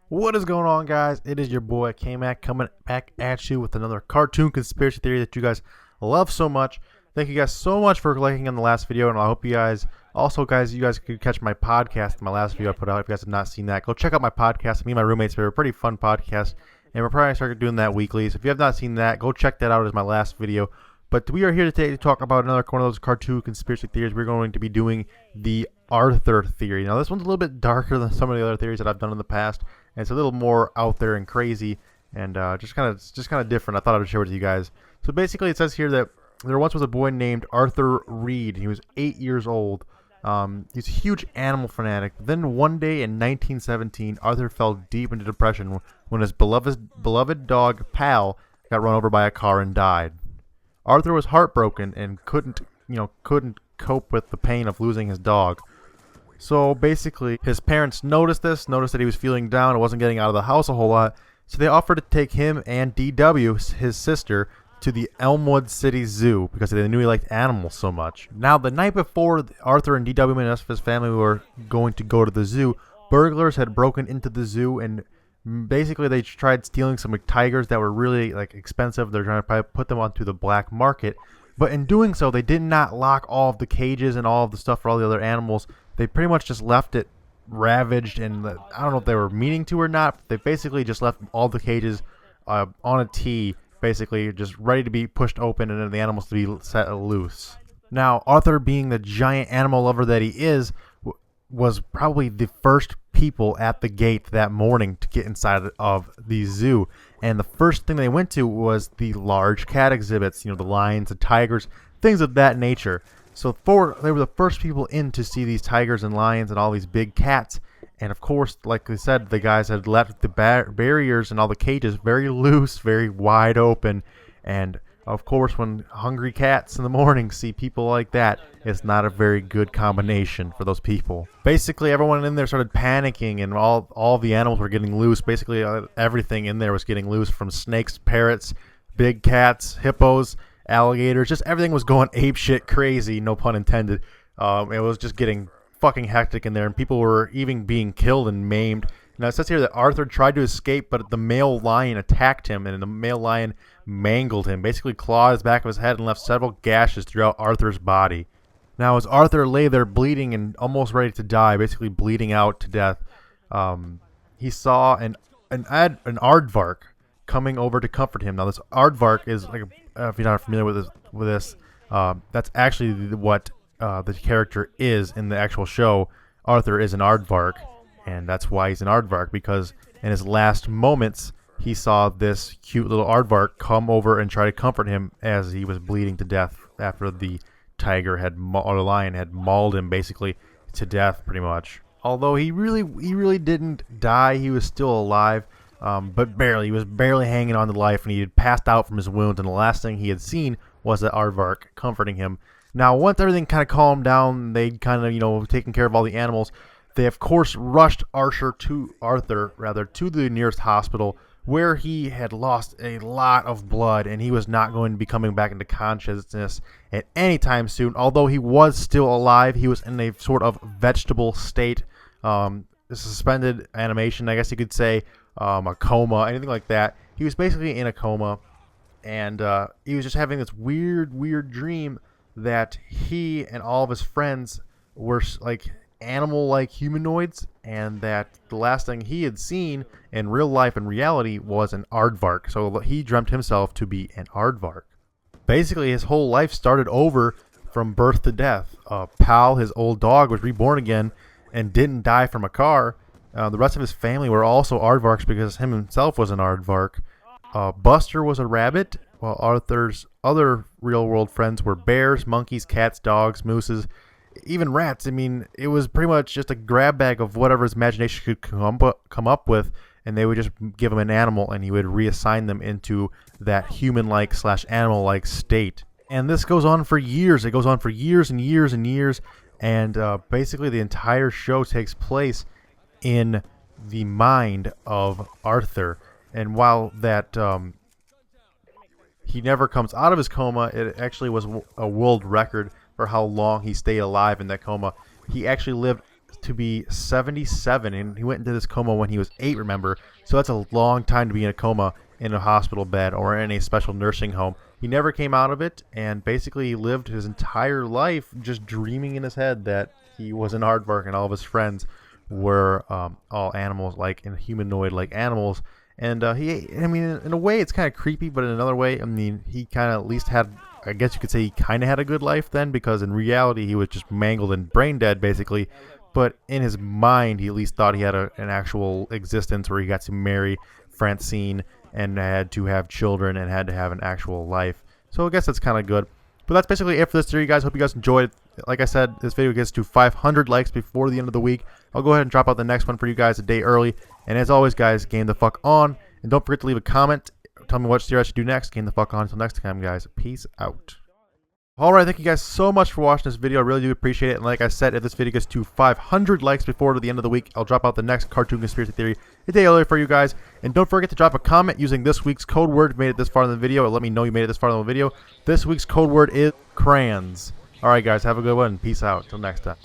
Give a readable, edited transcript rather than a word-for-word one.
What is going on, guys? It is your boy K-Mac coming back at you with another cartoon conspiracy theory that you guys love so much. Thank you guys so much for liking on the last video, and I hope you guys could catch my podcast, my last video I put out. If you guys have not seen that, go check out my podcast. Me and my roommates, we have a pretty fun podcast, and we're probably started doing that weekly. So if you have not seen that, go check that out as my last video. But we are here today to talk about another one of those cartoon conspiracy theories. We're going to be doing the Arthur Theory. Now, this one's a little bit darker than some of the other theories that I've done in the past, and it's a little more out there and crazy, and just kind of different. I thought I would share it with you guys. So basically, it says here that there once was a boy named Arthur Reed. He was 8 years old. He's a huge animal fanatic. Then one day in 1917, Arthur fell deep into depression when his beloved dog Pal got run over by a car and died. Arthur was heartbroken and couldn't cope with the pain of losing his dog. So basically, his parents noticed that he was feeling down and wasn't getting out of the house a whole lot. So they offered to take him and DW, his sister, to the Elmwood City Zoo because they knew he liked animals so much. Now, the night before Arthur and DW and the rest of his family were going to go to the zoo, burglars had broken into the zoo and basically they tried stealing some tigers that were really expensive. They're trying to probably put them onto the black market. But in doing so, they did not lock all of the cages and all of the stuff for all the other animals. They pretty much just left it ravaged, and I don't know if they were meaning to or not. They basically just left all the cages on a tee, basically just ready to be pushed open and then the animals to be set loose. Now, Arthur, being the giant animal lover that he is, was probably the first people at the gate that morning to get inside of the zoo. And the first thing they went to was the large cat exhibits, the lions, the tigers, things of that nature. So they were the first people in to see these tigers and lions and all these big cats. And of course, like we said, the guys had left the barriers and all the cages very loose, very wide open. And of course, when hungry cats in the morning see people like that, it's not a very good combination for those people. Basically, everyone in there started panicking, and all the animals were getting loose. Basically, everything in there was getting loose, from snakes, parrots, big cats, hippos, alligators. Just everything was going apeshit crazy, no pun intended. It was just getting fucking hectic in there, and people were even being killed and maimed. Now, it says here that Arthur tried to escape, but the male lion attacked him, and the male lion mangled him, basically clawed his back of his head and left several gashes throughout Arthur's body. Now, as Arthur lay there bleeding and almost ready to die, basically bleeding out to death, he saw an aardvark coming over to comfort him. Now, this aardvark is, if you're not familiar with this, that's actually what the character is in the actual show. Arthur is an aardvark. And that's why he's an aardvark, because in his last moments, he saw this cute little aardvark come over and try to comfort him as he was bleeding to death after the lion had mauled him basically to death, pretty much. Although he really didn't die, he was still alive, but barely. He was barely hanging on to life, and he had passed out from his wounds. And the last thing he had seen was the aardvark comforting him. Now, once everything kind of calmed down, they'd kind of taken care of all the animals. They, of course, rushed Arthur to the nearest hospital, where he had lost a lot of blood, and he was not going to be coming back into consciousness at any time soon. Although he was still alive, he was in a sort of vegetable state, suspended animation, I guess you could say, a coma, anything like that. He was basically in a coma, and he was just having this weird dream that he and all of his friends were animal-like humanoids, and that the last thing he had seen in real life and reality was an aardvark. So he dreamt himself to be an aardvark. Basically, his whole life started over from birth to death. Pal, his old dog, was reborn again and didn't die from a car. The rest of his family were also aardvarks because him himself was an aardvark. Buster was a rabbit, while Arthur's other real-world friends were bears, monkeys, cats, dogs, mooses, even rats. I mean, it was pretty much just a grab bag of whatever his imagination could come up with, and they would just give him an animal, and he would reassign them into that human-like / animal-like state. And this goes on for years. It goes on for years and years and years, and basically the entire show takes place in the mind of Arthur. And while that he never comes out of his coma, it actually was a world record for how long he stayed alive in that coma. He actually lived to be 77, and he went into this coma when he was 8, remember? So that's a long time to be in a coma in a hospital bed or in a special nursing home. He never came out of it, and basically lived his entire life just dreaming in his head that he was an aardvark and all of his friends were all animals, like in humanoid like animals. And I mean, in a way it's kind of creepy, but in another way, I mean, he kind of at least had, I guess you could say he kind of had a good life then, because in reality he was just mangled and brain dead basically. But in his mind he at least thought he had an actual existence where he got to marry Francine and had to have children and had to have an actual life. So I guess that's kind of good. But that's basically it for this theory, guys. Hope you guys enjoyed it. Like I said, this video gets to 500 likes before the end of the week. I'll go ahead and drop out the next one for you guys a day early. And as always, guys, game the fuck on. And don't forget to leave a comment. Tell me what theory I should do next. Game the fuck on. Until next time, guys. Peace out. Alright, thank you guys so much for watching this video. I really do appreciate it. And like I said, if this video gets to 500 likes before the end of the week, I'll drop out the next cartoon conspiracy theory a day earlier for you guys. And don't forget to drop a comment using this week's code word. If you made it this far in the video, or let me know you made it this far in the video. This week's code word is crayons. Alright, guys, have a good one. Peace out. Till next time.